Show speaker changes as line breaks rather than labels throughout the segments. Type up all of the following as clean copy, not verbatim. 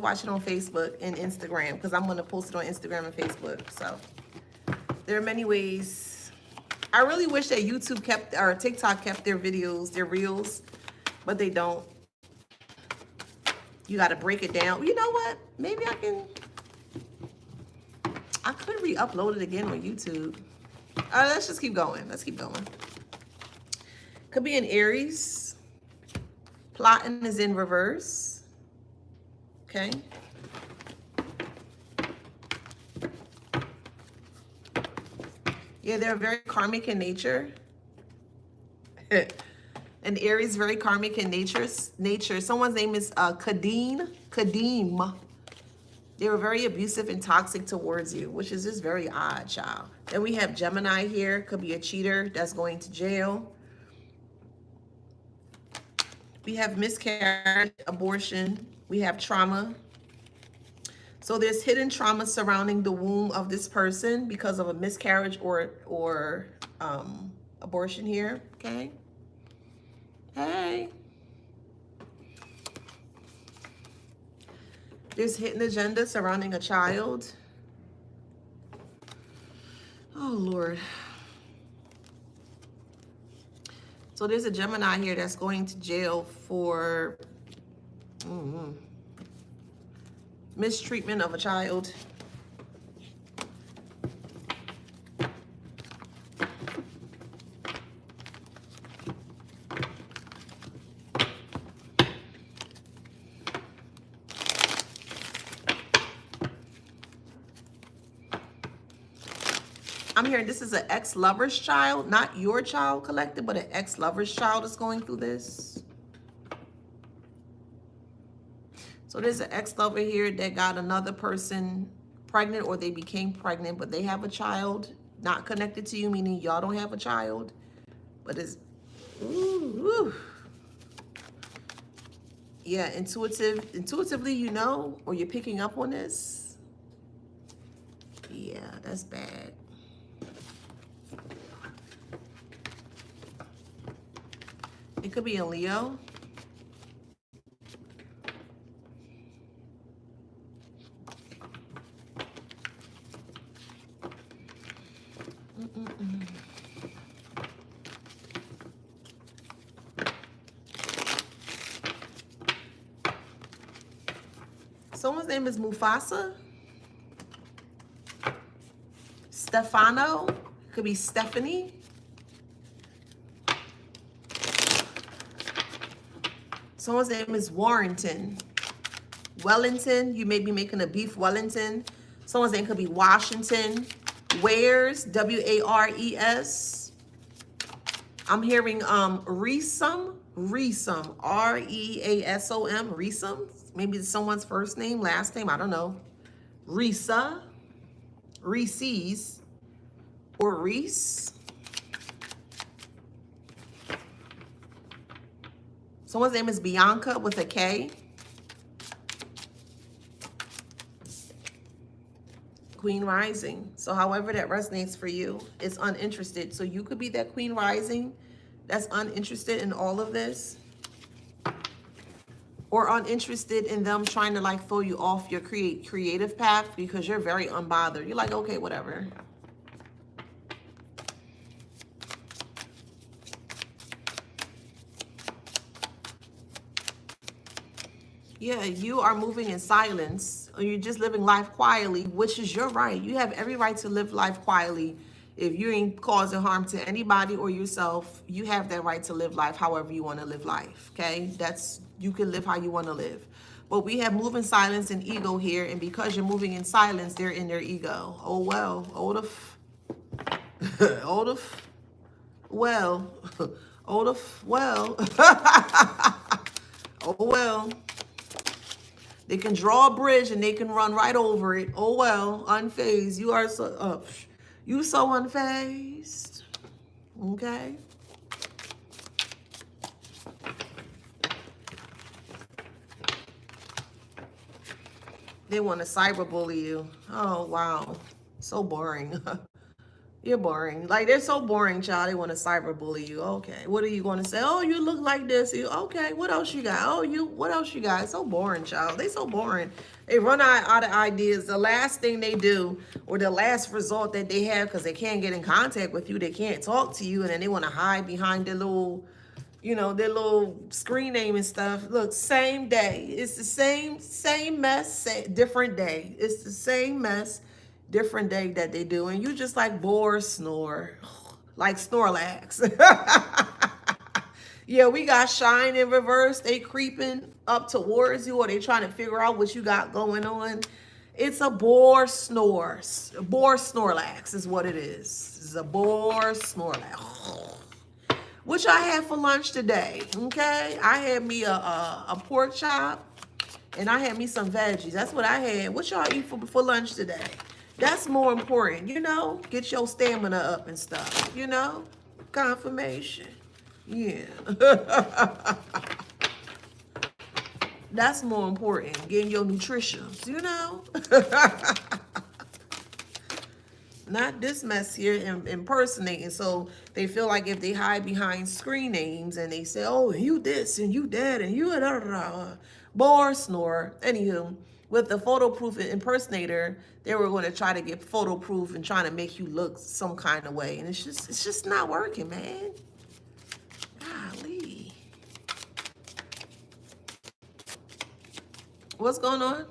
watch it on Facebook and Instagram because I'm going to post it on Instagram and Facebook. So there are many ways. I really wish that YouTube kept, or TikTok kept their videos, their reels, but they don't. You got to break it down. You know what? Maybe I could re-upload it again on YouTube. All right, let's just keep going. Let's keep going. Could be in Aries. Plotting is in reverse. Okay. Yeah, they're very karmic in nature. And Aries very karmic in nature. Someone's name is Kadeem. They were very abusive and toxic towards you, which is just very odd, child. Then we have Gemini here. Could be a cheater that's going to jail. We have miscarriage, abortion. We have trauma. So there's hidden trauma surrounding the womb of this person because of a miscarriage or abortion here. Okay. Hey. There's hidden agenda surrounding a child. Oh, Lord. So there's a Gemini here that's going to jail for mistreatment of a child. I'm hearing this is an ex-lover's child, not your child collected, but an ex-lover's child is going through this. So there's an ex-lover here that got another person pregnant, or they became pregnant, but they have a child not connected to you, meaning y'all don't have a child. But it's, yeah, intuitively, you know, or you're picking up on this. Yeah, that's bad. It could be a Leo. Someone's name is Mufasa. Stefano. Could be Stephanie. Someone's name is Warrington. Wellington. You may be making a beef Wellington. Someone's name could be Washington. Wares. W-A-R-E-S. I'm hearing Reesum. R-E-A-S-O-M. Reesum. Maybe it's someone's first name, last name. I don't know. Risa. Reese's. Or Reese. Someone's name is Bianca with a K. Queen Rising. So however that resonates for you, it's uninterested. So you could be that Queen Rising that's uninterested in all of this. Or uninterested in them trying to like throw you off your creative path because you're very unbothered. You're like, okay, whatever. Yeah, you are moving in silence, or you're just living life quietly, which is your right. You have every right to live life quietly. If you ain't causing harm to anybody or yourself, you have that right to live life however you want to live life, okay? You can live how you want to live. But we have moving silence and ego here, and because you're moving in silence, they're in their ego. Oh, well. Well. Oh, well. They can draw a bridge and they can run right over it. Oh, well, unfazed. You are so, you so unfazed. Okay. They want to cyberbully you. Oh, wow. So boring. You're boring. Like, they're so boring, child. They want to cyberbully you. Okay. What are you going to say? Oh, you look like this. Okay. What else you got? What else you got? It's so boring, child. They so boring. They run out of ideas. The last thing they do, or the last result that they have, because they can't get in contact with you, they can't talk to you, and then they want to hide behind their little, their little screen name and stuff. Look, same day. It's the same mess, different day. It's the same mess, different day that they do. And you just like bore, snore, like Snorlax. Yeah, we got shine in reverse. They creeping up towards you, or they trying to figure out what you got going on. It's a boar snores. Boar Snorlax is what it is. It's a boar Snorlax. Which I had for lunch today, okay? I had me a pork chop, and I had me some veggies. That's what I had. What y'all eat for lunch today? That's more important, Get your stamina up and stuff, Confirmation. Yeah. That's more important, getting your nutritions, Not this mess here impersonating. So they feel like if they hide behind screen names and they say, oh, you this and you that and you da da da, bore, snore. Anywho, with the photo proof impersonator, they were going to try to get photo proof and trying to make you look some kind of way. And it's just not working, man. Golly. What's going on?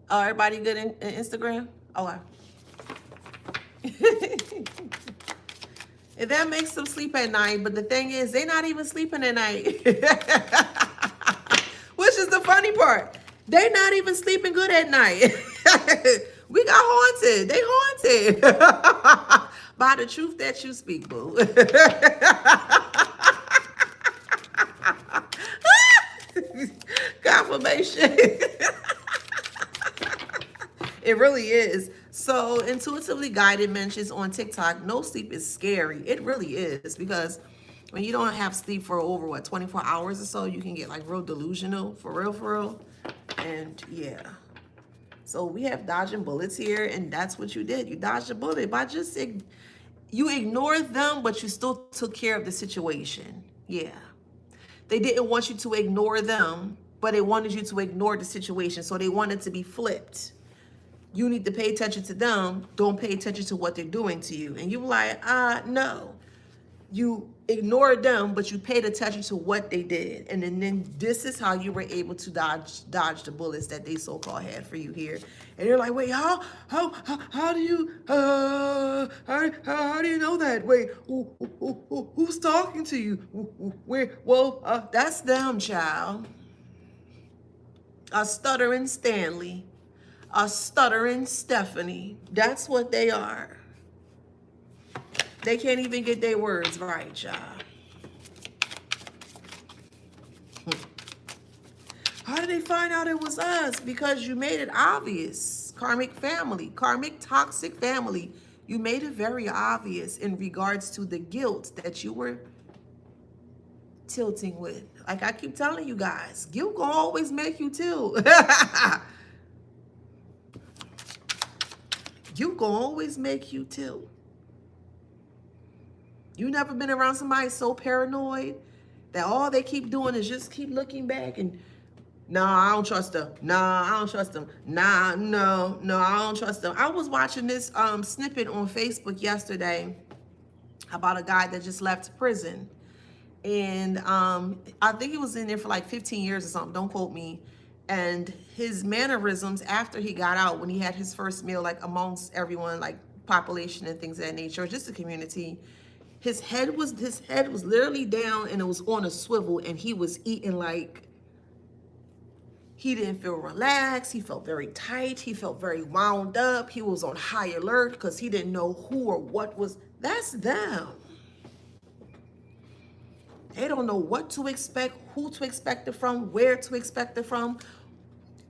Oh, everybody good in Instagram? Oh, wow. And that makes them sleep at night, but the thing is, they're not even sleeping at night. Which is the funny part. They're not even sleeping good at night. We got haunted. They haunted. By the truth that you speak, boo. Confirmation. It really is. So intuitively guided mentions on TikTok, no sleep is scary. It really is, because when you don't have sleep for over 24 hours or so, you can get like real delusional, for real. And yeah. So we have dodging bullets here, and that's what you did. You dodged a bullet by just, you ignored them, but you still took care of the situation. Yeah. They didn't want you to ignore them, but they wanted you to ignore the situation. So they wanted to be flipped. You need to pay attention to them. Don't pay attention to what they're doing to you. And you were like, no. You ignored them, but you paid attention to what they did. And then this is how you were able to dodge the bullets that they so-called had for you here. And you're like, wait, how do you how do you know that? Wait, who's talking to you? Where? Well, that's them, child. A stuttering Stanley. A stuttering Stephanie. That's what they are. They can't even get their words right, y'all. How did they find out it was us? Because you made it obvious. Karmic family, karmic toxic family. You made it very obvious in regards to the guilt that you were tilting with. Like I keep telling you guys, guilt gonna always make you tilt. Guilt gonna always make you tilt. You never been around somebody so paranoid that all they keep doing is just keep looking back and, nah, I don't trust them. Nah, I don't trust them. Nah, no, I don't trust them. I was watching this snippet on Facebook yesterday about a guy that just left prison. And I think he was in there for like 15 years or something. Don't quote me. And his mannerisms after he got out, when he had his first meal, like amongst everyone, like population and things of that nature, or just the community, his head was literally down and it was on a swivel, and he was eating like, he didn't feel relaxed. He felt very tight. He felt very wound up. He was on high alert because he didn't know who or what was. That's them. They don't know what to expect, who to expect it from, where to expect it from.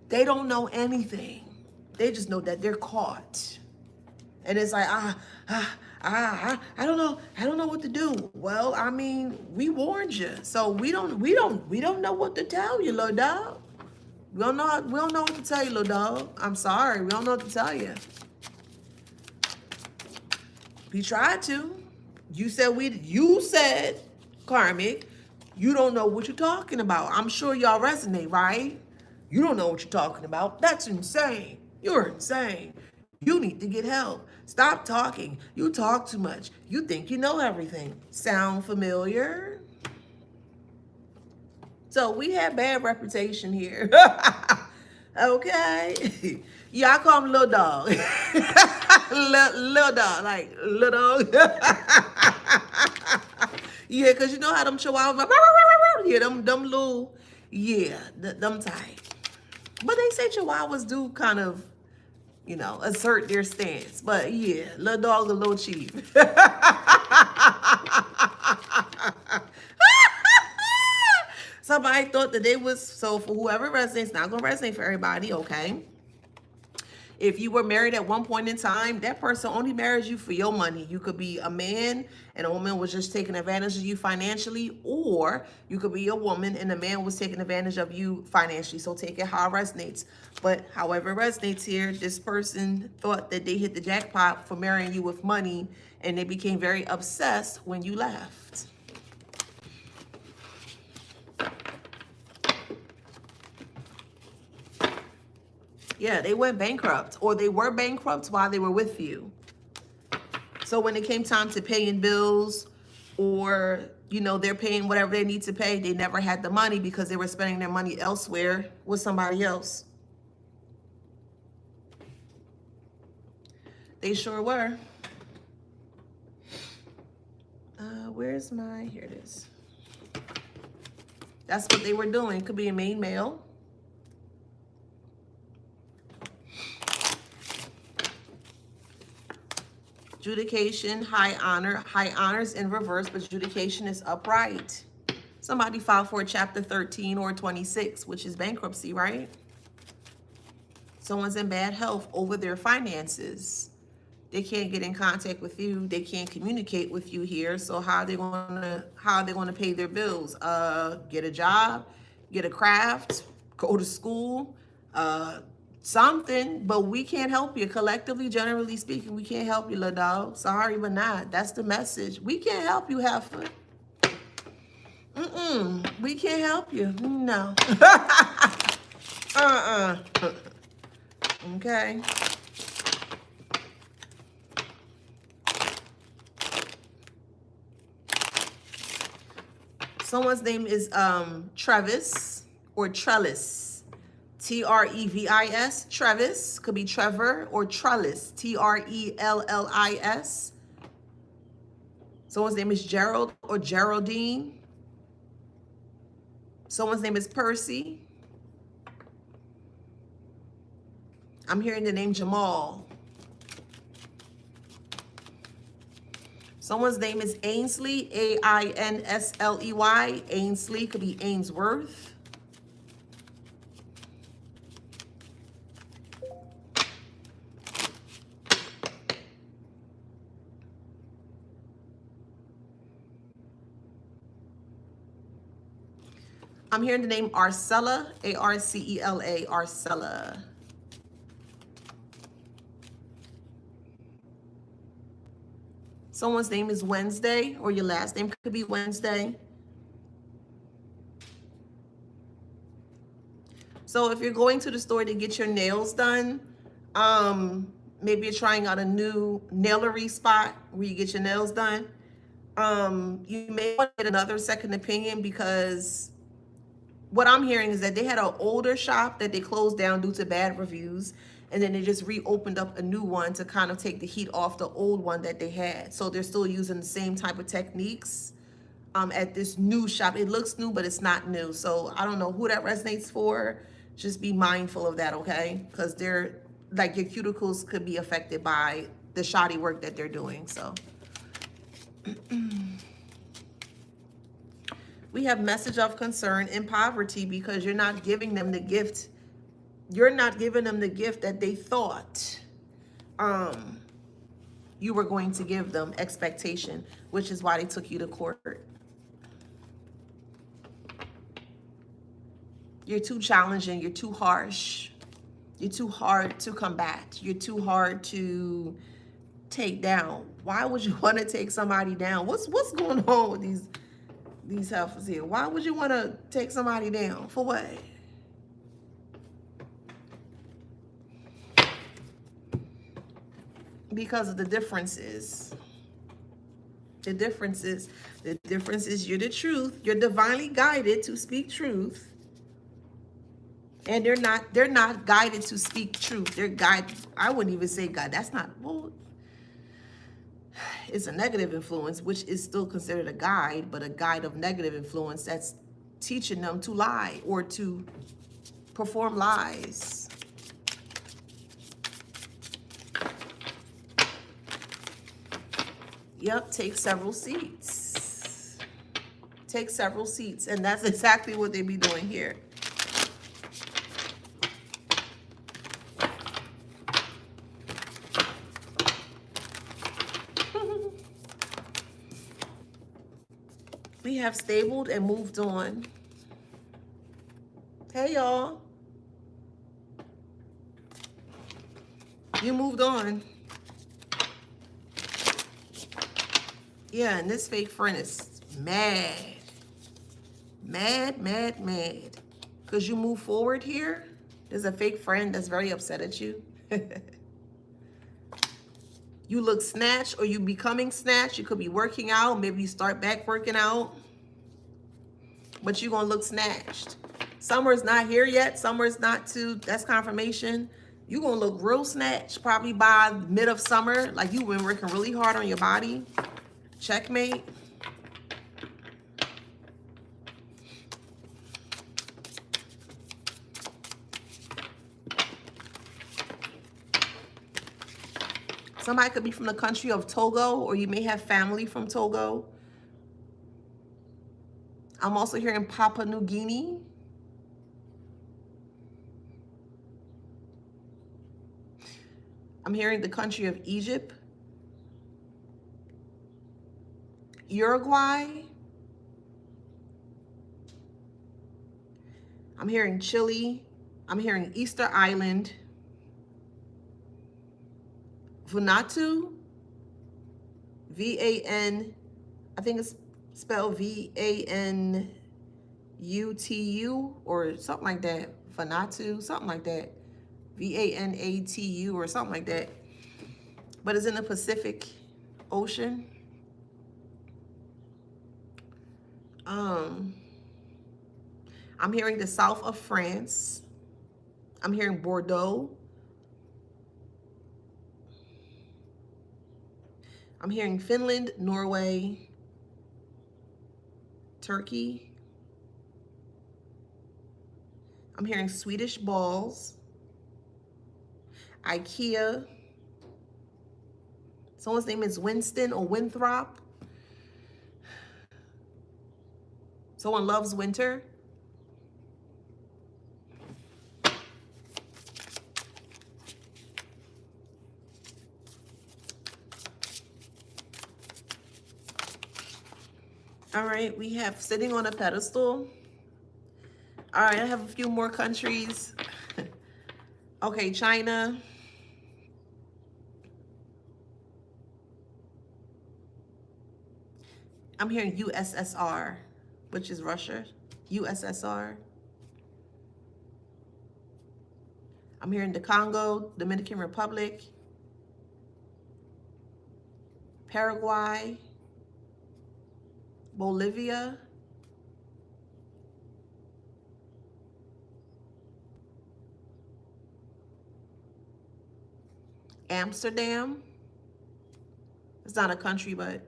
They don't know anything. They just know that they're caught. And it's like, I don't know what to do. Well, I mean, we warned you. So we don't know what to tell you, little dog. We don't know what to tell you, little dog. I'm sorry. We don't know what to tell you. We tried to. You said, Karmic, you don't know what you're talking about. I'm sure y'all resonate, right? You don't know what you're talking about. That's insane. You're insane. You need to get help. Stop talking. You talk too much. You think you know everything. Sound familiar? So we have bad reputation here. Okay. Yeah, I call him little dog. little dog, like little dog. Yeah, because you know how them chihuahuas, yeah, them little, yeah, them type. But they say chihuahuas do kind of, you know, assert their stance. But yeah, little dog, a little chief. Somebody thought that they was, so for whoever resonates, not going to resonate for everybody, okay? If you were married at one point in time, that person only marries you for your money. You could be a man and a woman was just taking advantage of you financially, or you could be a woman and a man was taking advantage of you financially. So take it how it resonates. But however it resonates here, this person thought that they hit the jackpot for marrying you with money, and they became very obsessed when you left. Yeah, they went bankrupt, or they were bankrupt while they were with you. So when it came time to paying bills, or, you know, they're paying whatever they need to pay, they never had the money because they were spending their money elsewhere with somebody else. They sure were. Where's my, here it is. That's what they were doing. Could be a main male. Judication, high honor. High honors in reverse, but judication is upright. Somebody filed for a chapter 13 or 26, which is bankruptcy, right? Someone's in bad health over their finances. They can't get in contact with you. They can't communicate with you here. So how are they gonna pay their bills? Get a job, get a craft, go to school, something, but we can't help you. Collectively, generally speaking, we can't help you, little dog. Sorry, but not. That's the message. We can't help you, heifer. We can't help you. No. Okay. Someone's name is Travis or Trellis. Trevis. Travis. Could be Trevor or Trellis. Trellis. Someone's name is Gerald or Geraldine. Someone's name is Percy. I'm hearing the name Jamal. Someone's name is Ainsley, Ainsley. Ainsley could be Ainsworth. I'm hearing the name Arcella, Arcela, Arcella. Someone's name is Wednesday, or your last name could be Wednesday. So if you're going to the store to get your nails done, maybe you're trying out a new nailery spot where you get your nails done, you may want to get another second opinion, because what I'm hearing is that they had an older shop that they closed down due to bad reviews, and then they just reopened up a new one to kind of take the heat off the old one that they had. So they're still using the same type of techniques at this new shop. It looks new, but it's not new. So I don't know who that resonates for. Just be mindful of that, okay? Because they're, like, your cuticles could be affected by the shoddy work that they're doing, so. We have message of concern in poverty, because you're not giving them the gift. You're not giving them the gift that they thought you were going to give them, expectation, which is why they took you to court. You're too challenging. You're too harsh. You're too hard to combat. You're too hard to take down. Why would you want to take somebody down? What's going on with these heifers here? Why would you want to take somebody down? For what? Because of the differences. The difference is you're the truth. You're divinely guided to speak truth. And they're not guided to speak truth. They're guided. I wouldn't even say God. That's not, well, it's a negative influence, which is still considered a guide, but a guide of negative influence that's teaching them to lie or to perform lies. Yep, take several seats. Take several seats. And that's exactly what they be doing here. We have stabled and moved on. Hey, y'all. You moved on. Yeah, and this fake friend is mad. Mad, mad, mad. Because you move forward here. There's a fake friend that's very upset at you. You look snatched, or you becoming snatched. You could be working out. Maybe you start back working out. But you're going to look snatched. Summer's not here yet. Summer's not too. That's confirmation. You're going to look real snatched probably by mid of summer. Like you've been working really hard on your body. Checkmate. Somebody could be from the country of Togo, or you may have family from Togo. I'm also hearing Papua New Guinea. I'm hearing the country of Egypt. Uruguay. I'm hearing Chile. I'm hearing Easter Island. Vanuatu, V-A-N, I think it's spelled V-A-N-U-T-U or something like that. Vanuatu, something like that. V-A-N-A-T-U or something like that. But it's in the Pacific Ocean. I'm hearing the south of France. I'm hearing Bordeaux. I'm hearing Finland, Norway, Turkey. I'm hearing Swedish balls, IKEA. Someone's name is Winston or Winthrop. Someone loves winter. All right, we have sitting on a pedestal. All right, I have a few more countries. Okay, China. I'm hearing USSR, which is Russia. USSR. I'm hearing the Congo, Dominican Republic, Paraguay, Bolivia, Amsterdam. It's not a country, but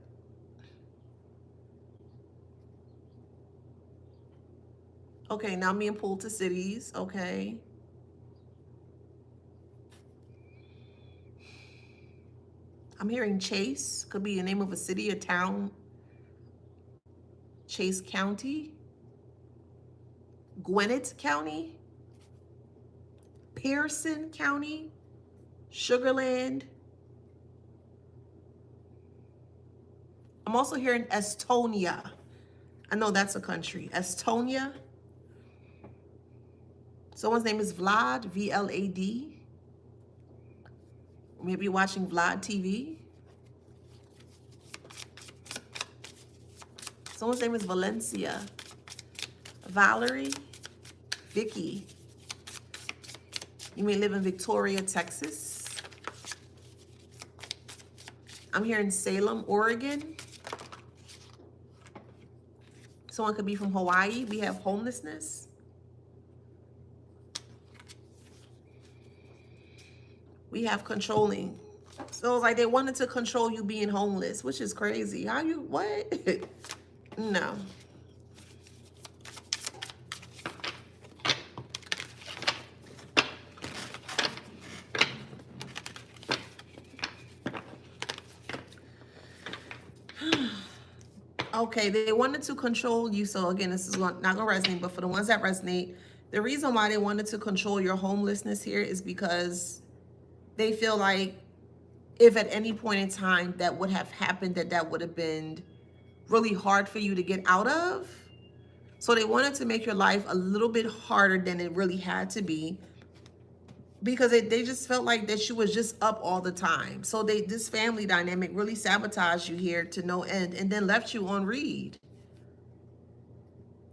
okay, now I'm being pulled to cities. Okay. I'm hearing Chase. Could be the name of a city or town. Chase County. Gwinnett County. Pearson County. Sugarland. I'm also hearing Estonia. I know that's a country. Estonia. Someone's name is Vlad, V-L-A-D. Maybe you're watching Vlad TV. Someone's name is Valencia, Valerie, Vicky. You may live in Victoria, Texas. I'm here in Salem, Oregon. Someone could be from Hawaii. We have homelessness. We have controlling. So it's like they wanted to control you being homeless, which is crazy. How you, what? No. Okay, they wanted to control you. So again, this is not going to resonate, but for the ones that resonate, the reason why they wanted to control your homelessness here is because they feel like if at any point in time that would have happened, that would have been really hard for you to get out of. So they wanted to make your life a little bit harder than it really had to be, because they just felt like that you was just up all the time. So this family dynamic really sabotaged you here to no end and then left you on read.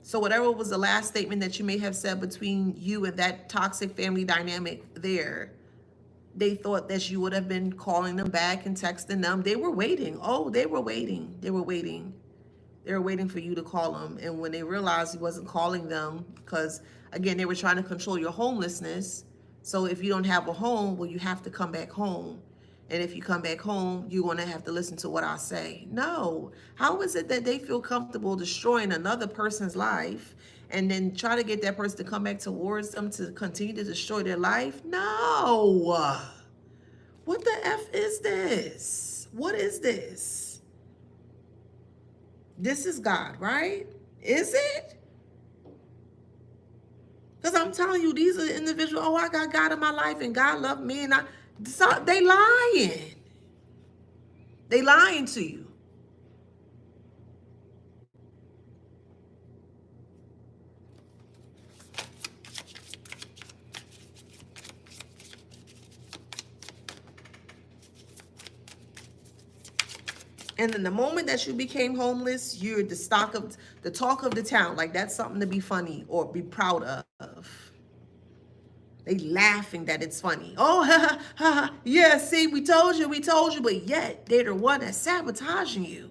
So whatever was the last statement that you may have said between you and that toxic family dynamic there, they thought that you would have been calling them back and texting them. They were waiting. Oh, they were waiting. They were waiting. They were waiting for you to call them. And when they realized you wasn't calling them, because again, they were trying to control your homelessness. So if you don't have a home, well, you have to come back home. And if you come back home, you're going to have to listen to what I say. No. How is it that they feel comfortable destroying another person's life and then try to get that person to come back towards them to continue to destroy their life? No. What the F is this? What is this? This is God, right? Is it? Because I'm telling you, these are individuals, oh, I got God in my life and God loved me. And they lying. They lying to you. And then the moment that you became homeless, you're the talk of the town. Like that's something to be funny or be proud of. They laughing that it's funny. Oh, ha, ha, ha, yeah, see, we told you, but yet they're the one that's sabotaging you.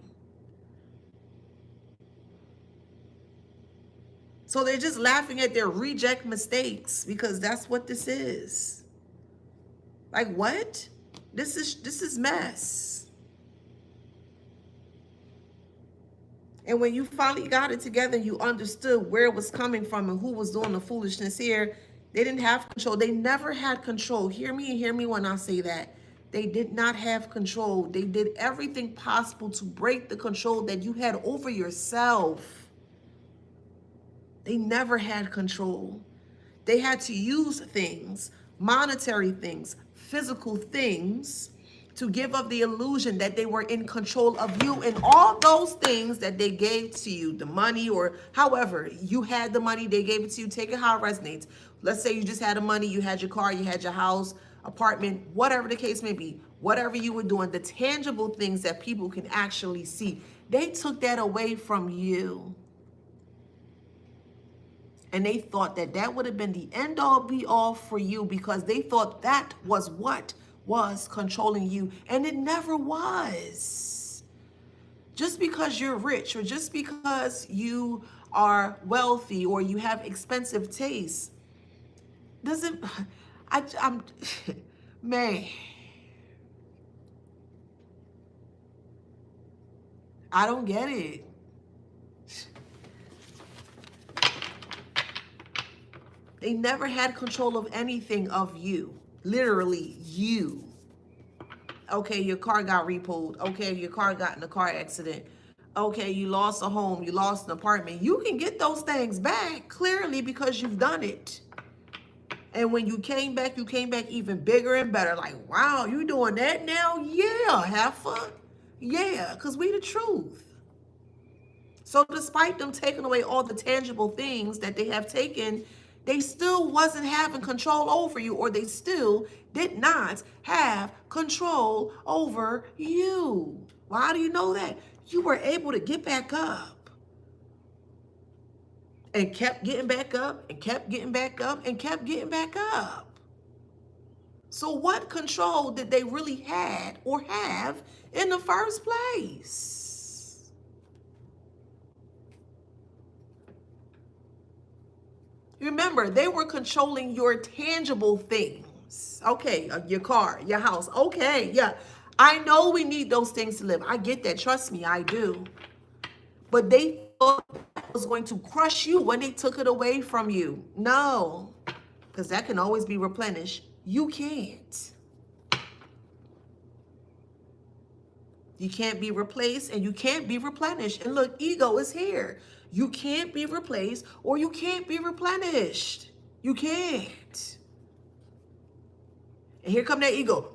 So they're just laughing at their reject mistakes because that's what this is. Like what? This is mess. And when you finally got it together and you understood where it was coming from and who was doing the foolishness here, they didn't have control. They never had control. Hear me when I say that. They did not have control. They did everything possible to break the control that you had over yourself. They never had control. They had to use things, monetary things, physical things, to give up the illusion that they were in control of you, and all those things that they gave to you, the money or however you had the money, they gave it to you. Take it how it resonates. Let's say you just had the money, you had your car, you had your house, apartment, whatever the case may be, whatever you were doing, the tangible things that people can actually see, they took that away from you. And they thought that would have been the end all be all for you because they thought that was what was controlling you, and it never was. Just because you're rich or just because you are wealthy or you have expensive tastes doesn't, I'm man, I don't get it. They never had control of anything of you. Literally you. Okay, your car got repoed. Okay, your car got in a car accident. Okay, you lost a home, you lost an apartment. You can get those things back clearly because you've done it. And when you came back even bigger and better. Like, wow, you doing that now? Yeah, have fun. Yeah, because we the truth. So despite them taking away all the tangible things that they have taken, They still wasn't having control over you, or they still did not have control over you. Why do you know that? You were able to get back up and kept getting back up and kept getting back up and kept getting back up. So what control did they really had or have in the first place? Remember, they were controlling your tangible things. Okay, your car, your house. Okay, yeah. I know we need those things to live. I get that. Trust me, I do. But they thought that was going to crush you when they took it away from you. No, because that can always be replenished. You can't. You can't be replaced and you can't be replenished. And look, ego is here. You can't be replaced or you can't be replenished. You can't. And here come that ego.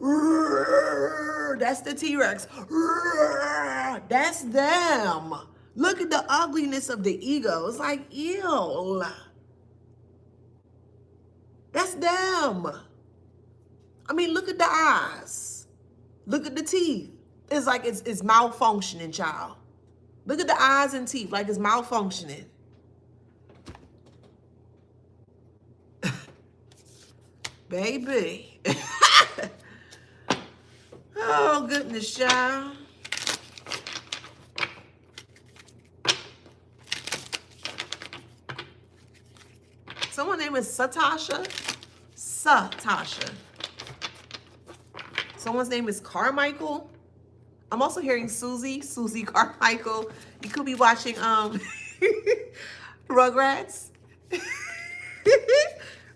That's the T-Rex. That's them. Look at the ugliness of the ego. It's like, ew. That's them. I mean, look at the eyes. Look at the teeth. It's like it's malfunctioning, child. Look at the eyes and teeth like it's malfunctioning. Baby. Oh, goodness, child. Someone's name is Satasha. Satasha. Someone's name is Carmichael. I'm also hearing Susie Carmichael. You could be watching Rugrats.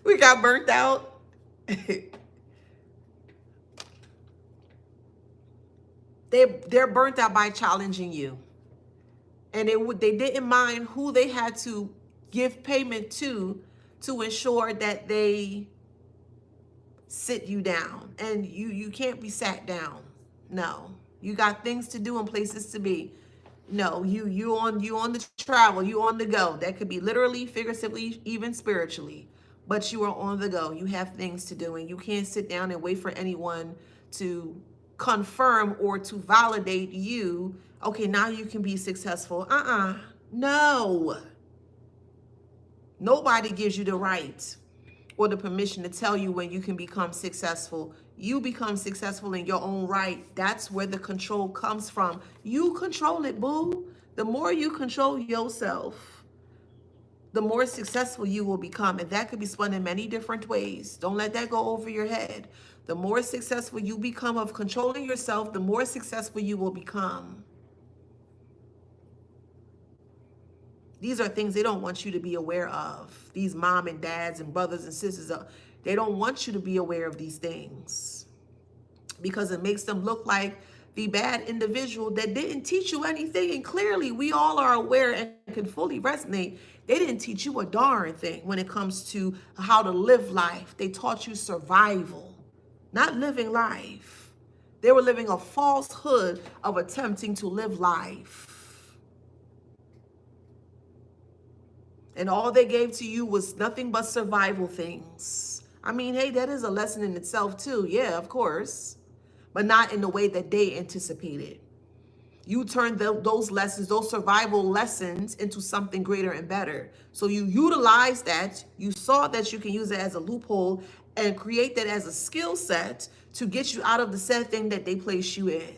We got burnt out. They're burnt out by challenging you. And they didn't mind who they had to give payment to ensure that they sit you down. And you can't be sat down. No. You got things to do and places to be. No, you on the travel, you on the go. That could be literally, figuratively, even spiritually. But you are on the go. You have things to do and you can't sit down and wait for anyone to confirm or to validate you. Okay, now you can be successful. No. Nobody gives you the right or the permission to tell you when you can become successful. You become successful in your own right. That's where the control comes from. You control it, boo. The more you control yourself, the more successful you will become. And that could be spun in many different ways. Don't let that go over your head. The more successful you become of controlling yourself, the more successful you will become. These are things they don't want you to be aware of. These mom and dads and brothers and sisters, they don't want you to be aware of these things because it makes them look like the bad individual that didn't teach you anything. And clearly we all are aware and can fully resonate. They didn't teach you a darn thing when it comes to how to live life. They taught you survival, not living life. They were living a falsehood of attempting to live life. And all they gave to you was nothing but survival things. I mean, hey, that is a lesson in itself too. Yeah, of course. But not in the way that they anticipated. You turned those lessons, those survival lessons into something greater and better. So you utilized that. You saw that you can use it as a loophole and create that as a skill set to get you out of the said thing that they placed you in.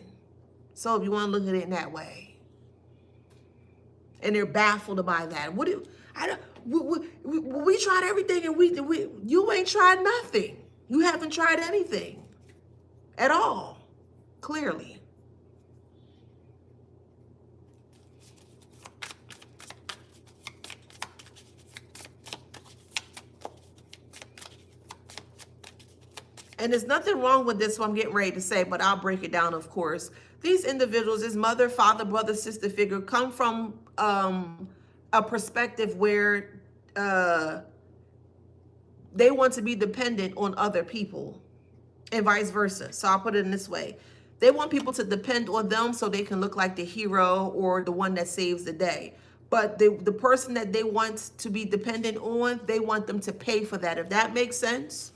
So if you want to look at it in that way. And they're baffled by that. We tried everything and you ain't tried nothing. You haven't tried anything at all, clearly. And there's nothing wrong with this, what I'm getting ready to say, but I'll break it down, of course. These individuals, this mother, father, brother, sister figure, come from a perspective where they want to be dependent on other people and vice versa. So I'll put it in this way. They want people to depend on them so they can look like the hero or the one that saves the day. But the person that they want to be dependent on, they want them to pay for that, if that makes sense.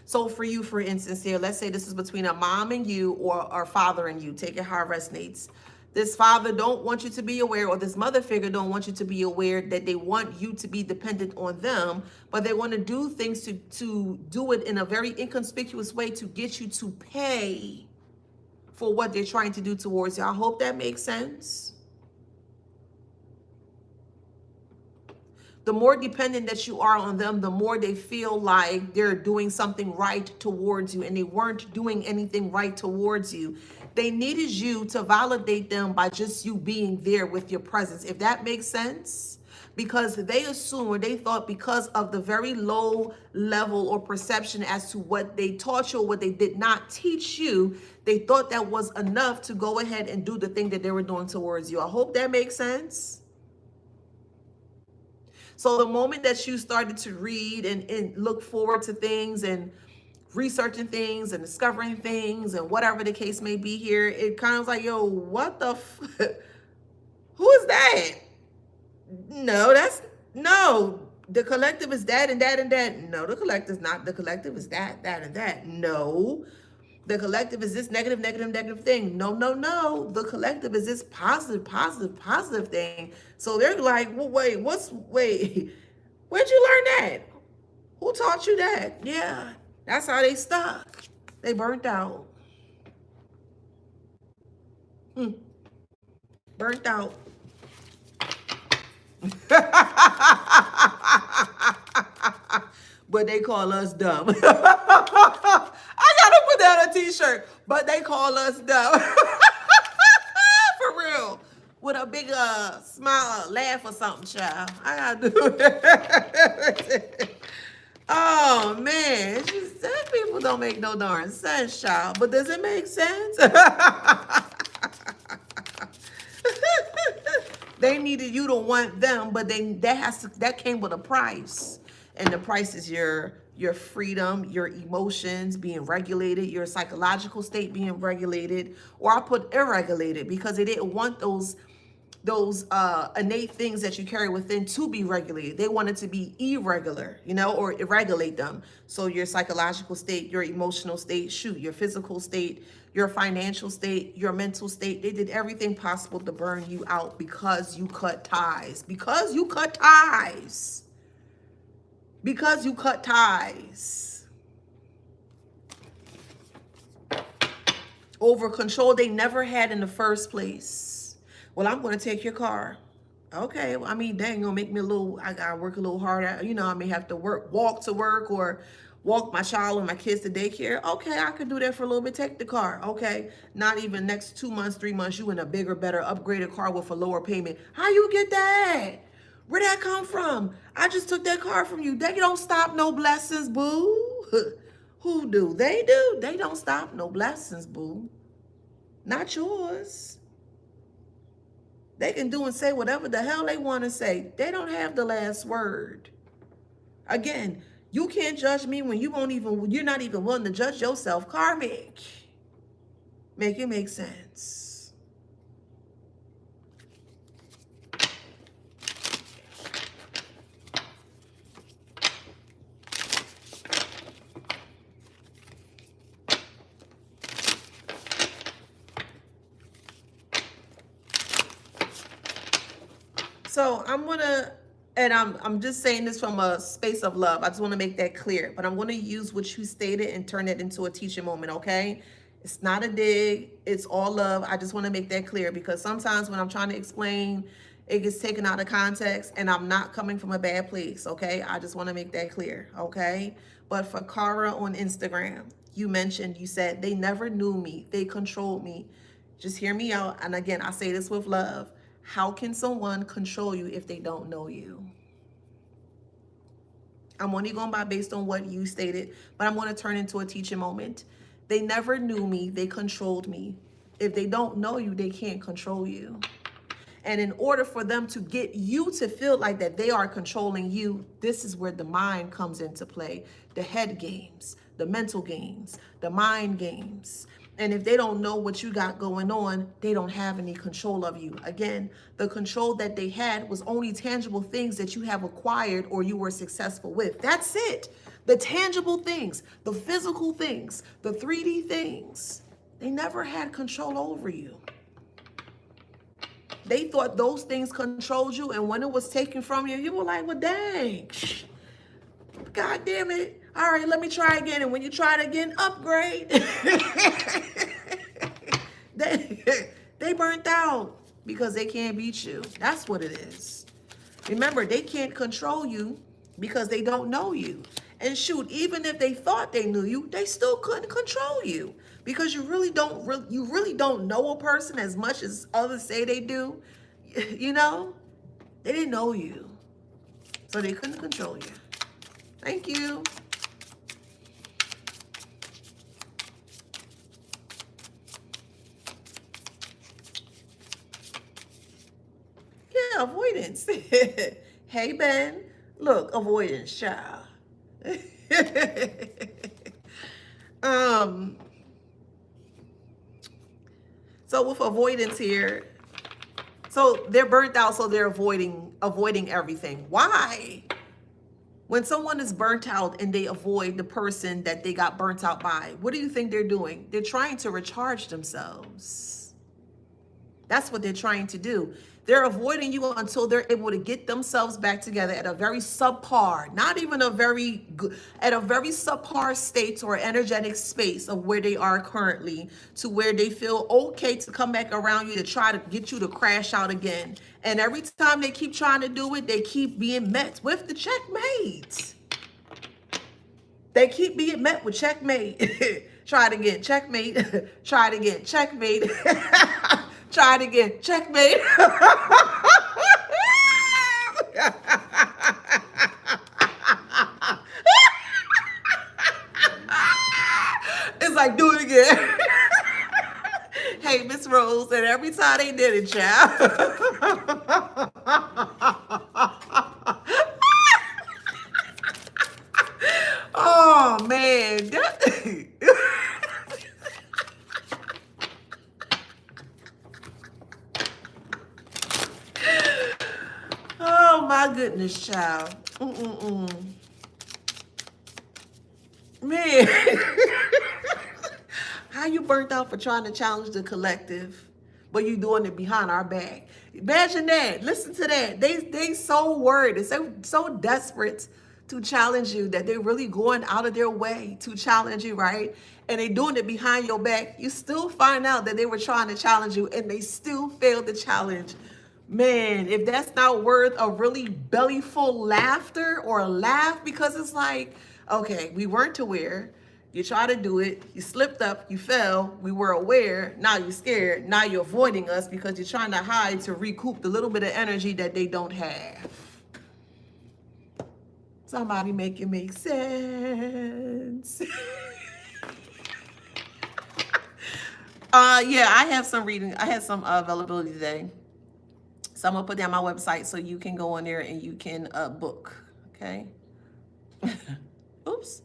So for you, for instance, here, let's say this is between a mom and you, or father and you. Take it how it resonates. This father don't want you to be aware, or this mother figure don't want you to be aware that they want you to be dependent on them, but they want to do things to do it in a very inconspicuous way to get you to pay for what they're trying to do towards you. I hope that makes sense. The more dependent that you are on them, the more they feel like they're doing something right towards you, and they weren't doing anything right towards you. They needed you to validate them by just you being there with your presence, if that makes sense. Because they assumed, or they thought, because of the very low level or perception as to what they taught you or what they did not teach you, they thought that was enough to go ahead and do the thing that they were doing towards you. I hope that makes sense. So the moment that you started to read and look forward to things and researching things and discovering things and whatever the case may be here, it kind of was like, yo, what the who is that? No, the collective is that and that and that. No, the collective is not. The collective is that and that. No, the collective is this negative thing. No. The collective is this positive thing. So they're like, well, wait, where'd you learn that? Who taught you that? Yeah, that's how they stuck. They burnt out. Burnt out. But they call us dumb. I gotta put that on a t-shirt. But they call us dumb. For real. With a big smile, laugh or something, child. I gotta do it. Oh man, it's just that people don't make no darn sense, child. But does it make sense? They needed you to want them, but that came with a price. And the price is your freedom, your emotions being regulated, your psychological state being regulated, or I put irregulated, because they didn't want those innate things that you carry within to be regulated. They wanted to be irregular, or irregulate them. So your psychological state, your emotional state, your physical state, your financial state, your mental state, they did everything possible to burn you out because you cut ties. Because you cut ties. Because you cut ties. Over control they never had in the first place. Well, I'm going to take your car. Okay, well, I mean, dang, gonna make me I gotta work a little harder. I may have to walk to work, or walk my child or my kids to daycare. Okay, I could do that for a little bit. Take the car. Okay, not even next 2 months, 3 months, you in a bigger, better, upgraded car with a lower payment. How you get that? Where'd that come from? I just took that car from you. They don't stop no blessings, boo. Who do? They do. They don't stop no blessings, boo. Not yours. They can do and say whatever the hell they want to say. They don't have the last word. Again, you can't judge me when you're not even willing to judge yourself. Karmic. Make it make sense. So I'm just saying this from a space of love. I just want to make that clear. But I'm going to use what you stated and turn it into a teaching moment, okay? It's not a dig. It's all love. I just want to make that clear, because sometimes when I'm trying to explain, it gets taken out of context, and I'm not coming from a bad place, okay? I just want to make that clear, okay? But for Kara on Instagram, you said, they never knew me. They controlled me. Just hear me out. And again, I say this with love. How can someone control you if they don't know you? I'm only going based on what you stated, but I'm going to turn into a teaching moment. They never knew me. They controlled me. If they don't know you, they can't control you. And in order for them to get you to feel like that they are controlling you, this is where the mind comes into play. The head games, the mental games, the mind games. And if they don't know what you got going on, they don't have any control of you. Again, the control that they had was only tangible things that you have acquired or you were successful with. That's it. The tangible things, the physical things, the 3D things. They never had control over you. They thought those things controlled you, and when it was taken from you, you were like, well, dang, God damn it. All right, let me try again. And when you try it again, upgrade. They burnt out because they can't beat you. That's what it is. Remember, they can't control you because they don't know you. And shoot, even if they thought they knew you, they still couldn't control you because you really don't know a person as much as others say they do. You know, they didn't know you, so they couldn't control you. Thank you. Yeah, avoidance. Hey, Ben. Look, avoidance, child. So with avoidance here, so they're burnt out, so they're avoiding everything. Why? When someone is burnt out and they avoid the person that they got burnt out by, what do you think they're doing? They're trying to recharge themselves. That's what they're trying to do. They're avoiding you until they're able to get themselves back together at a very subpar, not even a very good, at a very subpar state or energetic space of where they are currently, to where they feel okay to come back around you to try to get you to crash out again. And every time they keep trying to do it, they keep being met with the checkmate. They keep being met with checkmate. Try it again, checkmate. Try it again, checkmate. Try it again, checkmate. It's like, do it again. Hey, Miss Rose, and every time they did it, child. Oh, man. Oh, my goodness, child. Man. How you burnt out for trying to challenge the collective, but you doing it behind our back? Imagine that. Listen to that. They so worried. They're so desperate to challenge you that they're really going out of their way to challenge you, right? And they doing it behind your back. You still find out that they were trying to challenge you and they still failed the challenge. Man, if that's not worth a really bellyful laughter or a laugh, because it's like, okay, we weren't aware. You tried to do it, you slipped up, you fell, we were aware, now you're scared, now you're avoiding us because you're trying to hide to recoup the little bit of energy that they don't have. Somebody make it make sense. Yeah, I have some reading, I had some availability today. So I'm gonna put down my website so you can go on there and you can book, okay? Oops.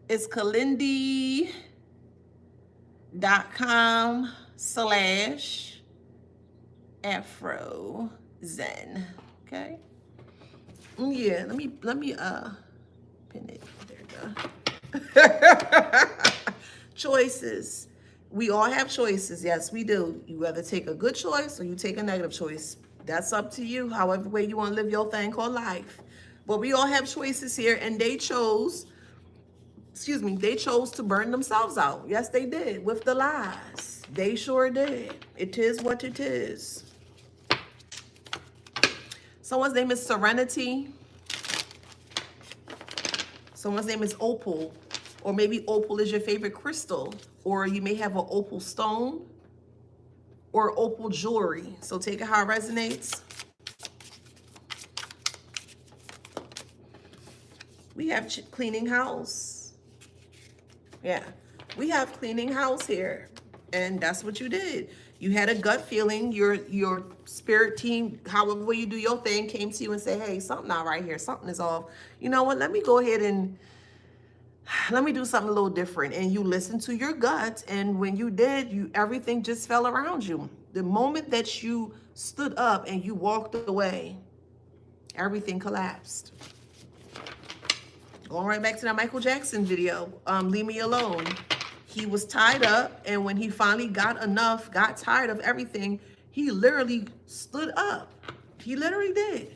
It's kalindi.com/Afrozen. Okay. Yeah, let me pin it. There we go. Choices. We all have choices. Yes, we do. You either take a good choice or you take a negative choice. That's up to you, however way you want to live your thing called life. But we all have choices here, and they chose to burn themselves out. Yes, they did, with the lies. They sure did. It is what it is. Someone's name is Serenity. Someone's name is Opal. Or maybe opal is your favorite crystal. Or you may have an opal stone or opal jewelry. So take it how it resonates. We have cleaning house. Yeah, we have cleaning house here. And that's what you did. You had a gut feeling. Your spirit team, however you do your thing, came to you and said, hey, something not right here. Something is off. You know what? Let me go ahead and let me do something a little different. And you listened to your gut. And when you did, everything just fell around you. The moment that you stood up and you walked away, everything collapsed. Going right back to that Michael Jackson video, Leave Me Alone. He was tied up, and when he finally got tired of everything, he literally stood up. He literally did.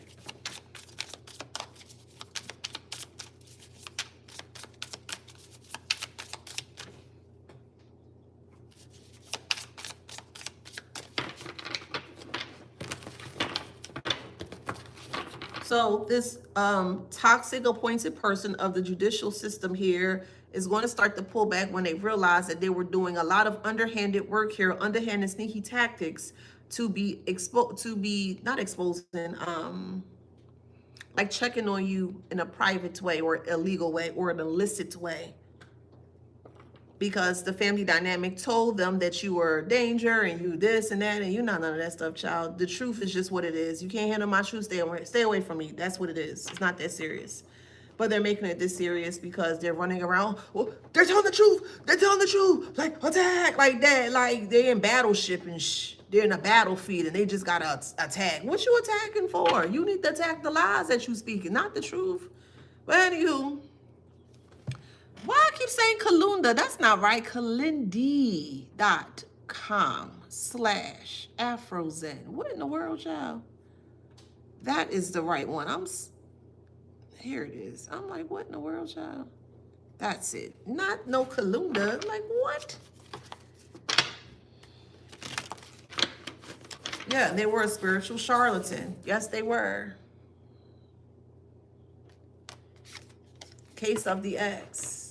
So this toxic appointed person of the judicial system here is going to start to pull back when they realize that they were doing a lot of underhanded work here, underhanded sneaky tactics to be not exposing, like checking on you in a private way or illegal way or an illicit way. Because the family dynamic told them that you were danger and you this and that, and you not none of that stuff, child. The truth is just what it is. You can't handle my truth, stay away from me. That's what it is. It's not that serious. But they're making it this serious because they're running around. Well, they're telling the truth. They're telling the truth. Like, attack, like that. Like, they're in battleship and they're in a battlefield and they just got to attack. What you attacking for? You need to attack the lies that you speaking, not the truth. But anywho, why I keep saying Kalunda? That's not right. Kalindi.com/Afrozen. What in the world, y'all? That is the right one. Here it is. I'm like, what in the world, y'all? That's it. Not no Kalunda. Like, what? Yeah, they were a spiritual charlatan. Yes, they were. Case of the ex.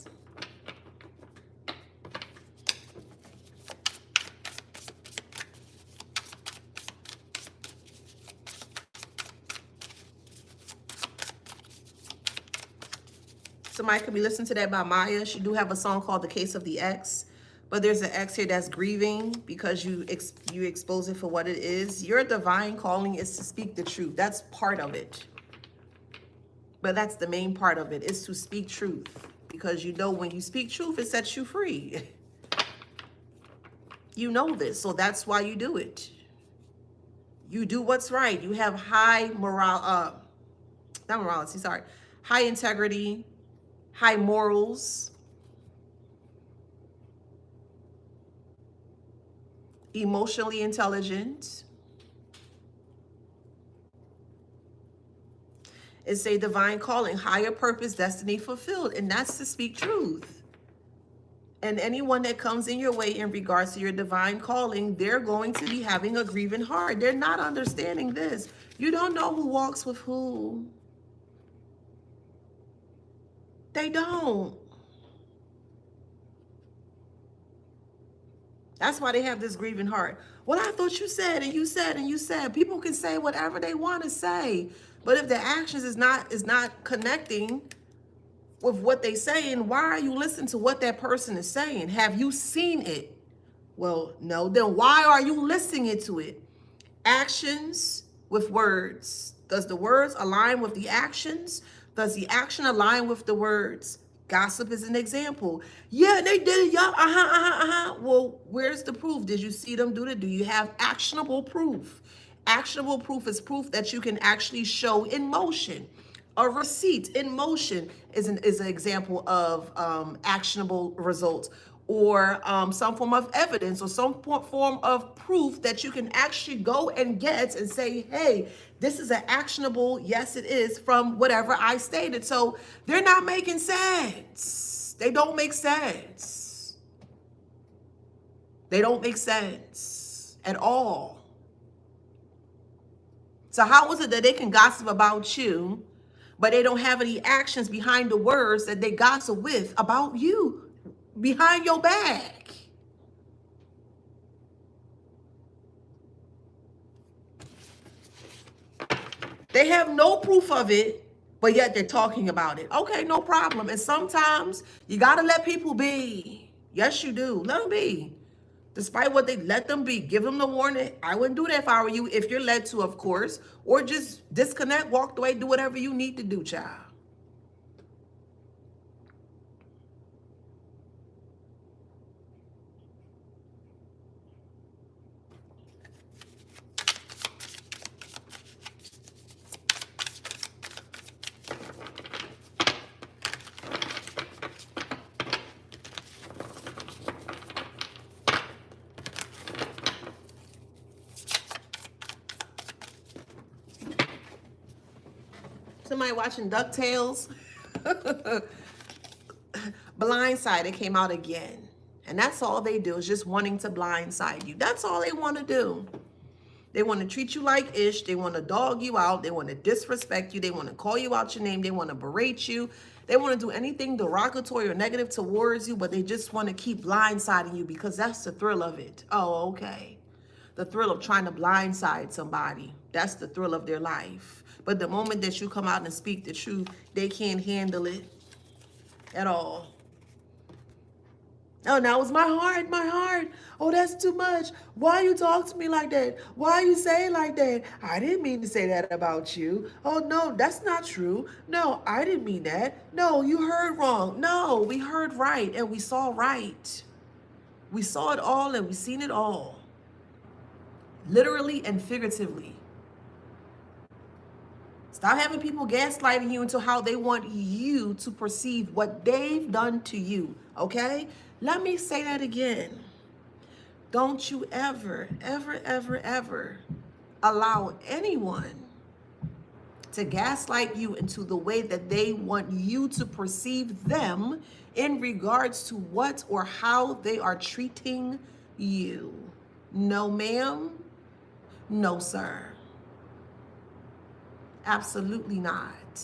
Somebody could be listening to that by Maya. She do have a song called The Case of the Ex. But there's an ex here that's grieving because you expose it for what it is. Your divine calling is to speak the truth. That's part of it. But that's the main part of it, is to speak truth. Because you know when you speak truth, it sets you free. You know this, so that's why you do it. You do what's right. You have high high integrity, high morals, emotionally intelligent. It's a divine calling, higher purpose, destiny fulfilled, and that's to speak truth. And anyone that comes in your way in regards to your divine calling, they're going to be having a grieving heart. They're not understanding this. You don't know who walks with who. They don't. That's why they have this grieving heart. Well, I thought you said, and you said, and you said. People can say whatever they want to say, but if the actions is not connecting with what they saying, why are you listening to what that person is saying? Have you seen it? Well, no. Then why are you listening to it? Actions with words. Does the words align with the actions? Does the action align with the words? Gossip is an example. Yeah, they did it. Yeah, Well, where's the proof? Did you see them do it? Do you have actionable proof? Actionable proof is proof that you can actually show in motion. A receipt in motion is an example of actionable results, or some form of evidence or some form of proof that you can actually go and get and say, hey, this is an actionable, yes, it is, from whatever I stated. So they're not making sense. They don't make sense. They don't make sense at all. So how is it that they can gossip about you, but they don't have any actions behind the words that they gossip with about you behind your back? They have no proof of it, but yet they're talking about it. Okay, no problem. And sometimes you got to let people be. Yes, you do. Let them be. Despite what they let them be. Give them the warning. I wouldn't do that if I were you, if you're led to, of course. Or just disconnect, walk away, do whatever you need to do, child. Somebody watching DuckTales? Blindside, it came out again. And that's all they do, is just wanting to blindside you. That's all they want to do. They want to treat you like ish. They want to dog you out. They want to disrespect you. They want to call you out your name. They want to berate you. They want to do anything derogatory or negative towards you, but they just want to keep blindsiding you because that's the thrill of it. Oh, okay. The thrill of trying to blindside somebody. That's the thrill of their life. But the moment that you come out and speak the truth, they can't handle it at all. Oh, now it's my heart, my heart. Oh, that's too much. Why you talk to me like that? Why you say like that? I didn't mean to say that about you. Oh, no, that's not true. No, I didn't mean that. No, you heard wrong. No, we heard right and we saw right. We saw it all and we seen it all. Literally and figuratively. Stop having people gaslighting you into how they want you to perceive what they've done to you, okay? Let me say that again. Don't you ever, ever, ever, ever allow anyone to gaslight you into the way that they want you to perceive them in regards to what or how they are treating you. No, ma'am. No, sir. Absolutely not.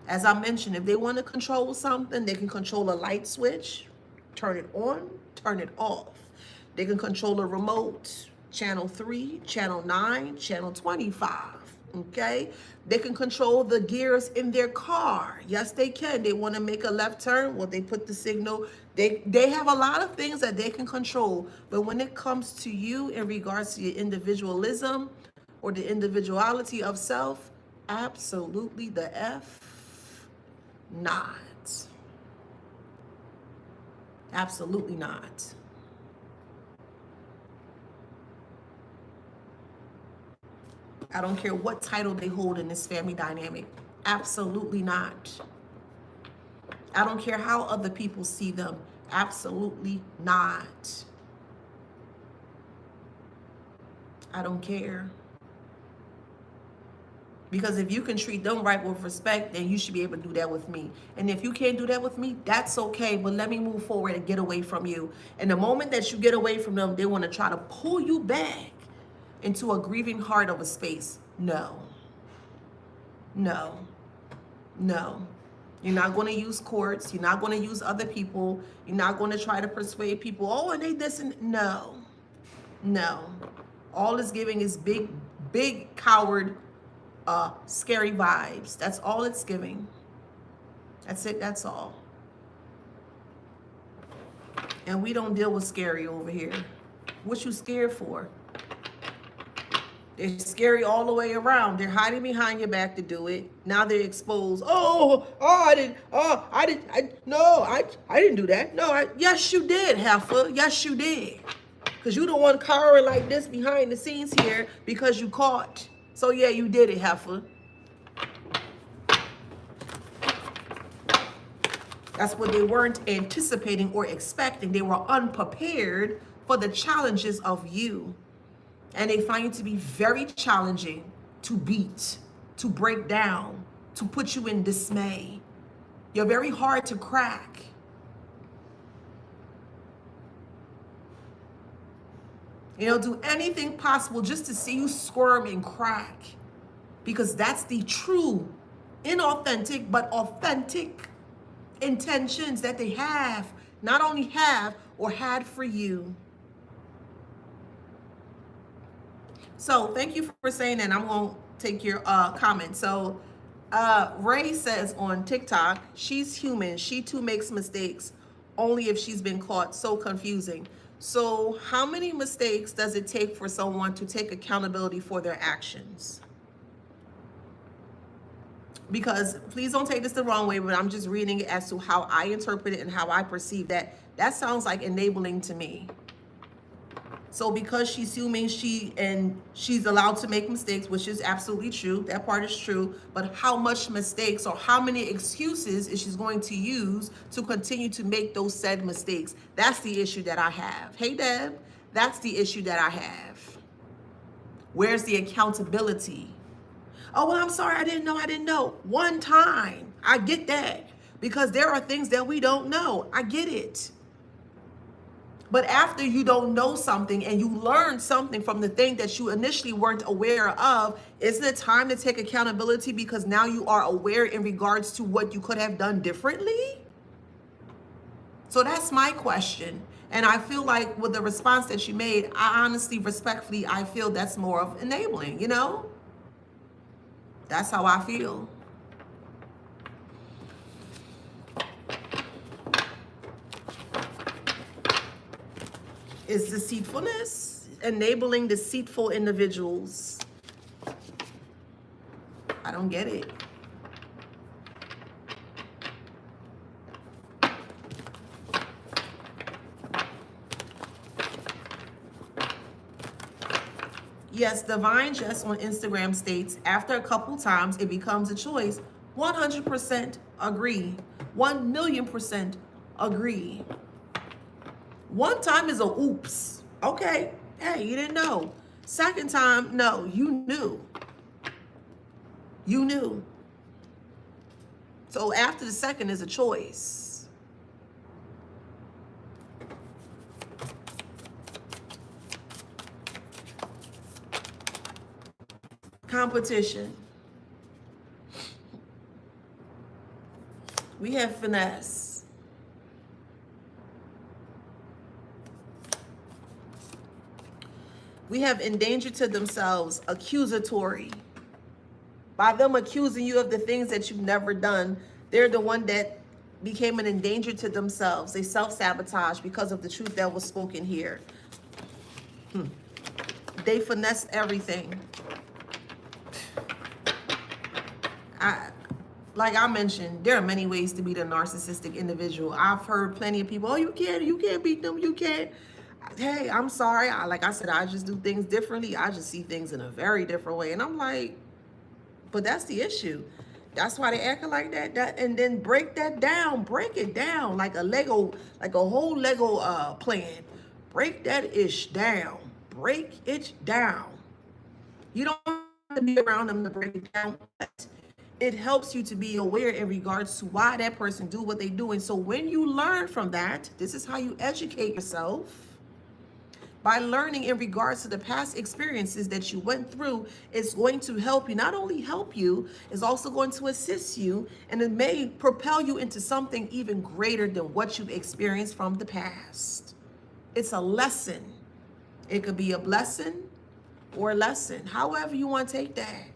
As I mentioned, if they want to control something, they can control a light switch, turn it on, turn it off. They can control a remote, channel 3, channel 9, channel 25, okay? They can control the gears in their car. Yes, they can. They want to make a left turn, well, they put the signal. They have a lot of things that they can control, but when it comes to you in regards to your individualism or the individuality of self, absolutely the F not. Absolutely not. I don't care what title they hold in this family dynamic. Absolutely not. I don't care how other people see them. Absolutely not. I don't care. Because if you can treat them right with respect, then you should be able to do that with me. And if you can't do that with me, that's okay. But let me move forward and get away from you. And the moment that you get away from them, they want to try to pull you back into a grieving heart of a space. No. No. No. You're not going to use courts. You're not going to use other people. You're not going to try to persuade people. Oh, and they this and no. No. All it's giving is big coward scary vibes. That's all it's giving. That's it. That's all. And we don't deal with scary over here. What you scared for? They're scary all the way around. They're hiding behind your back to do it. Now they're exposed. I didn't do that. No, yes, you did, heifer. Yes, you did. Because you don't want cowering like this behind the scenes here because you caught. So yeah, you did it, heifer. That's what they weren't anticipating or expecting. They were unprepared for the challenges of you. And they find you to be very challenging to beat, to break down, to put you in dismay. You're very hard to crack. Do anything possible just to see you squirm and crack. Because that's the true, inauthentic, but authentic intentions that they have, not only have or had for you. So thank you for saying that. I'm going to take your comment. So Ray says on TikTok, she's human. She too makes mistakes, only if she's been caught. So confusing. So how many mistakes does it take for someone to take accountability for their actions? Because please don't take this the wrong way, but I'm just reading it as to how I interpret it and how I perceive that. That sounds like enabling to me. So because she's human, she's allowed to make mistakes, which is absolutely true. That part is true. But how much mistakes or how many excuses is she going to use to continue to make those said mistakes? That's the issue that I have. Hey, Deb, that's the issue that I have. Where's the accountability? Oh, well, I'm sorry, I didn't know. One time. I get that. Because there are things that we don't know. I get it. But after you don't know something and you learn something from the thing that you initially weren't aware of, isn't it time to take accountability because now you are aware in regards to what you could have done differently? So that's my question. And I feel like with the response that you made, I honestly, respectfully, I feel that's more of enabling, you know? That's how I feel. Is deceitfulness enabling deceitful individuals? I don't get it. Yes, Divine Jess on Instagram states, after a couple times, it becomes a choice. 100% agree. 1,000,000% agree. One time is a oops. Okay, hey, you didn't know. Second time, no, you knew. You knew. So after the second is a choice. Competition. We have finesse. We have endangered to themselves, accusatory. By them accusing you of the things that you've never done, they're the one that became an endanger to themselves. They self-sabotage because of the truth that was spoken here. They finesse everything. Like I mentioned, there are many ways to beat a narcissistic individual. I've heard plenty of people, oh, you can't beat them, you can't. Hey, I'm sorry. Like I said, I just do things differently. I just see things in a very different way. And I'm like, but that's the issue. That's why they act like that. And then break that down. Break it down like a Lego, like a whole Lego plan. Break that ish down. Break it down. You don't have to be around them to break it down. But it helps you to be aware in regards to why that person do what they do. And so when you learn from that, this is how you educate yourself. By learning in regards to the past experiences that you went through, it's going to help you, not only help you, it's also going to assist you, and it may propel you into something even greater than what you've experienced from the past. It's a lesson. It could be a blessing or a lesson, however you want to take that.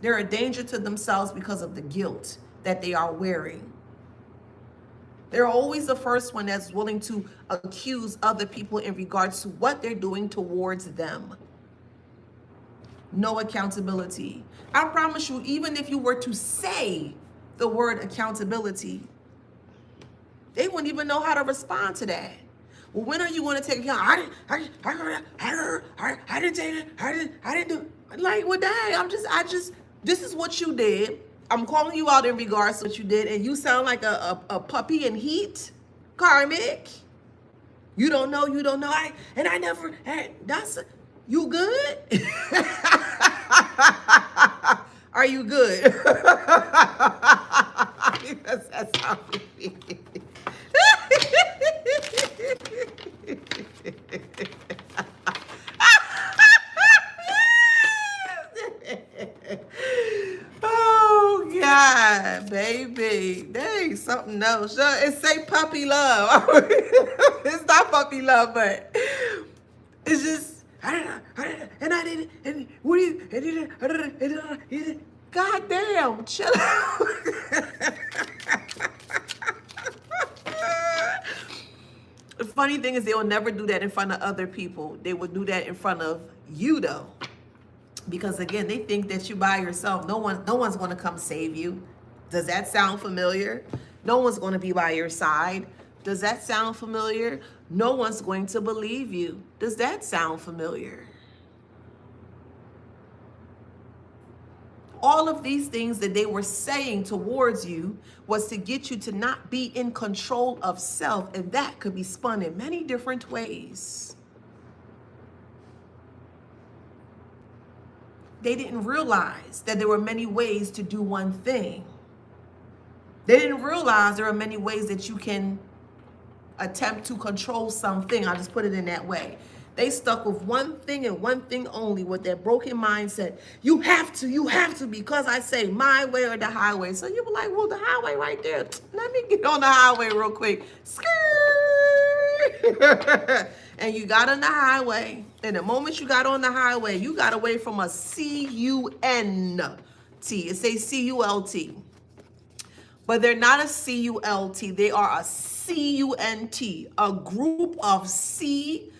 They're a danger to themselves because of the guilt that they are wearing. They're always the first one that's willing to accuse other people in regards to what they're doing towards them. No accountability. I promise you, even if you were to say the word accountability, they wouldn't even know how to respond to that. Well, when are you going to take account? I didn't take it. I didn't do it. Like, well, dang, this is what you did. I'm calling you out in regards to what you did, and you sound like a puppy in heat, Karmic. You don't know. You good? Are you good? That's how oh God, baby, dang, something else. It say puppy love. It's not puppy love, but it's just I didn't, and what do you, God damn, chill out. The funny thing is they will never do that in front of other people. They would do that in front of you though. Because again, they think that you by yourself. No one's going to come save you. Does that sound familiar? No one's going to be by your side. Does that sound familiar? No one's going to believe you. Does that sound familiar? All of these things that they were saying towards you was to get you to not be in control of self, and that could be spun in many different ways. they didn't realize that there were many ways to do one thing. They didn't realize there are many ways that you can attempt to control something. I'll just put it in that way. They stuck with one thing and one thing only with their broken mindset. You have to, because I say my way or the highway. So you were like, well, the highway right there. Let me get on the highway real quick. Skirt. And you got on the highway. And the moment you got on the highway, you got away from a C-U-N-T. It says C-U-L-T. But they're not a C-U-L-T. They are a C-U-N-T. A group of C-U-N-T.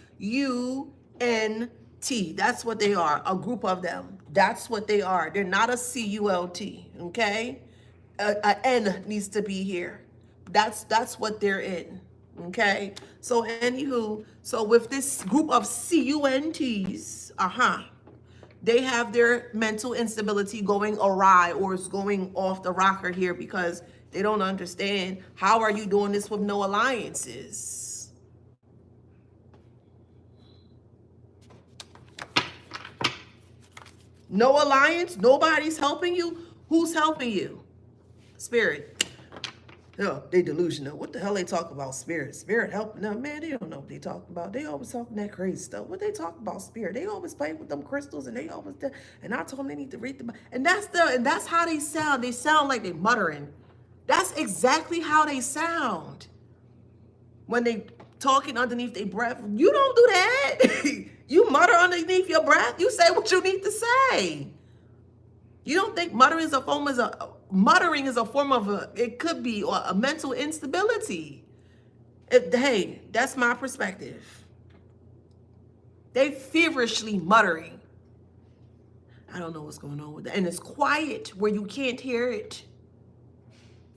That's what they are. A group of them. That's what they are. They're not a C-U-L-T. Okay? A N needs to be here. That's what they're in. Okay? So anywho, so with this group of C-U-N-Ts, they have their mental instability going awry, or it's going off the rocker here, because they don't understand, how are you doing this with no alliances? No alliance? Nobody's helping you? Who's helping you? Spirit. Oh, they delusional. What the hell they talk about? Spirit. Spirit help. No, man, they don't know what they talking about. They always talking that crazy stuff. What they talk about? Spirit. They always play with them crystals, and they always and I told them they need to read them. And that's how they sound. They sound like they muttering. That's exactly how they sound. When they talking underneath their breath. You don't do that. You mutter underneath your breath. You say what you need to say. You don't think muttering is a form of it could be a mental instability. Hey, that's my perspective. They feverishly muttering. I don't know what's going on with that. And it's quiet where you can't hear it.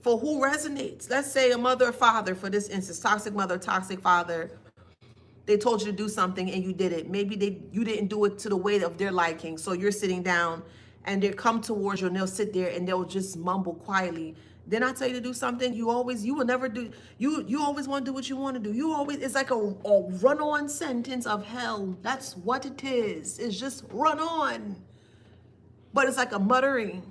For who resonates? Let's say a mother or father, for this instance, toxic mother, toxic father. They told you to do something and you did it. Maybe you didn't do it to the way of their liking. So you're sitting down and they come towards you and they'll sit there and they'll just mumble quietly. Then I tell you to do something, you will never do, you always want to do what you want to do. It's like a run-on sentence of hell. That's what it is. It's just run on. But it's like a muttering.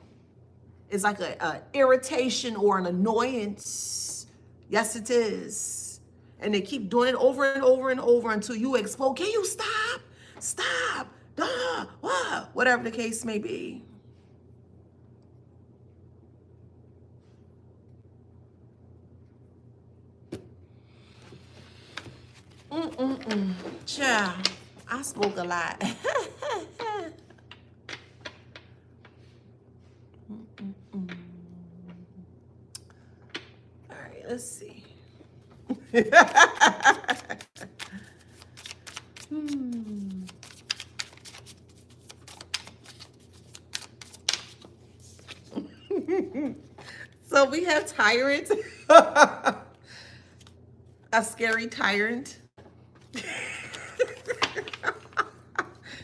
It's like a irritation or an annoyance. Yes, it is. And they keep doing it over and over and over until you explode. Can you stop? Stop. Duh. Whatever the case may be. Child, I spoke a lot. All right, let's see. So we have tyrant, a scary tyrant.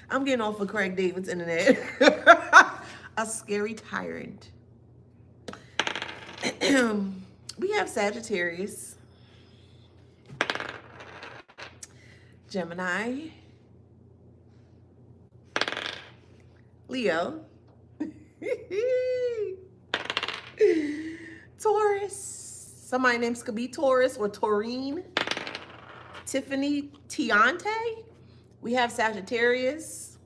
I'm getting off of Craig David's internet. A scary tyrant. We have Sagittarius, Gemini, Leo, Taurus. Somebody names could be Taurus or Taurine. Tiffany, Tiante. We have Sagittarius,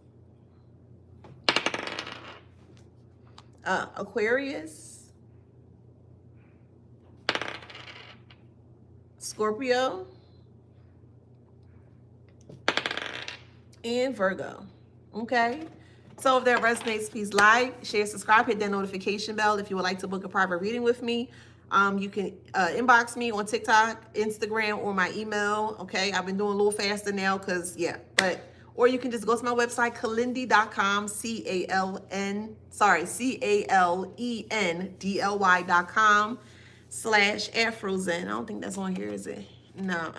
Aquarius, Scorpio, and Virgo. Okay? So if that resonates, please like, share, subscribe, hit that notification bell if you would like to book a private reading with me. You can inbox me on TikTok, Instagram, or my email. Okay, I've been doing a little faster now because, yeah, or you can just go to my website, calendly.com, calendly.com/Afrozen. I don't think that's on here, is it? No,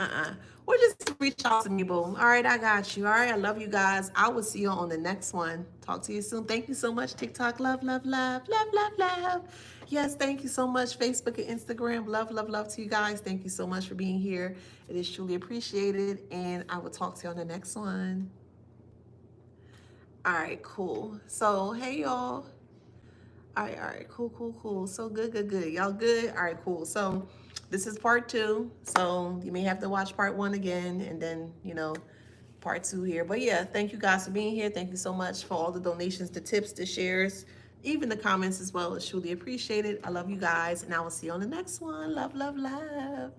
Or just reach out to me, boo. All right, I got you. All right, I love you guys. I will see you on the next one. Talk to you soon. Thank you so much, TikTok. Love, love, love, love, love, love. Yes, thank you so much, Facebook and Instagram. Love, love, love to you guys. Thank you so much for being here. It is truly appreciated, and I will talk to you on the next one. All right, cool. So, hey, y'all. All right, cool, cool, cool. So good, good, good. Y'all good? All right, cool. So this is part 2. So you may have to watch part 1 again and then, part 2 here. But yeah, thank you guys for being here. Thank you so much for all the donations, the tips, the shares, even the comments as well. It's truly appreciated. I love you guys, and I will see you on the next one. Love, love, love.